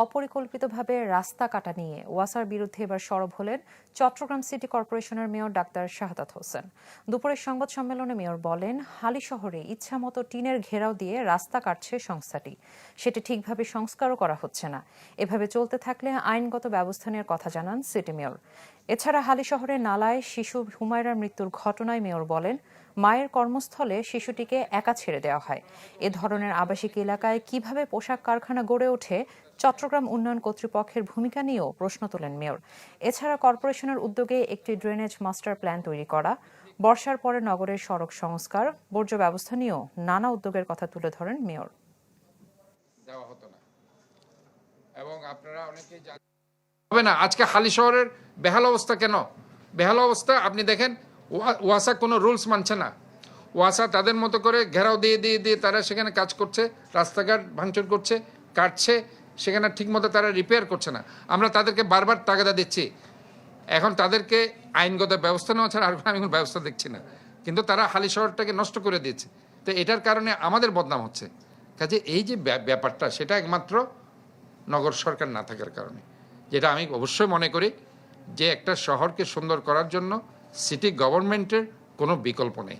অপরিকল্পিতভাবে রাস্তা কাটা নিয়ে ওয়াসার বিরুদ্ধে এবার সরব হলেন চট্টগ্রাম সিটি কর্পোরেশনের মেয়র ডাক্তার শাহাদাত হোসেন। দুপুরের সংবাদ সম্মেলনে মেয়র বলেন, হালি শহরে ইচ্ছামতো টিনের ঘেরাও দিয়ে রাস্তা কাটছে সংস্থাটি, সেটি ঠিকভাবে সংস্কারও করা হচ্ছে না। এভাবে চলতে থাকলে আইনগত ব্যবস্থা নেওয়ার কথা জানান সিটি মেয়র। এছাড়া হালি শহরের নালায় শিশু হুমায়রার মৃত্যুর ঘটনায় মেয়র বলেন, মায়ের কর্মস্থলে শিশুটিকে একা ছেড়ে দেওয়া হয়। এ ধরনের আবাসিক এলাকায় কিভাবে পোশাক কারখানা গড়ে ওঠে, চট্টগ্রাম উন্নয়ন কর্তৃপক্ষের ভূমিকা নিয়েও প্রশ্ন তোলেন মেয়র। এছাড়া কর্পোরেশনের উদ্যোগে একটি ড্রেনেজ মাস্টার প্ল্যান তৈরি করা, বর্ষার পরে নগরের সড়ক সংস্কার, বর্জ্য ব্যবস্থা নিয়েও নানা উদ্যোগের কথা তুলে ধরেন মেয়র। এবং আপনারা অনেকেই হবে না, আজকে হালি শহরের বেহাল অবস্থা কেন? বেহাল অবস্থা আপনি দেখেন, ওয়াসা কোনো রুলস মানছে না। ওয়াসা তাদের মতো করে ঘেরাও দিয়ে দিয়ে দিয়ে তারা সেখানে কাজ করছে, রাস্তাঘাট ভাঙচুর করছে, কাটছে, সেখানে ঠিকমতো তারা রিপেয়ার করছে না। আমরা তাদেরকে বারবার তাগাদা দিচ্ছি, এখন তাদেরকে আইনগত ব্যবস্থা নেওয়া ছাড়া আর আমি কোনো ব্যবস্থা দেখছি না। কিন্তু তারা হালি শহরটাকে নষ্ট করে দিয়েছে। তো এটার কারণে আমাদের বদনাম হচ্ছে। কাজে এই যে ব্যাপারটা, সেটা একমাত্র নগর সরকার না থাকার কারণে, যেটা আমি অবশ্যই মনে করি যে একটা শহরকে সুন্দর করার জন্য সিটি গভর্নমেন্টের কোনো বিকল্প নেই।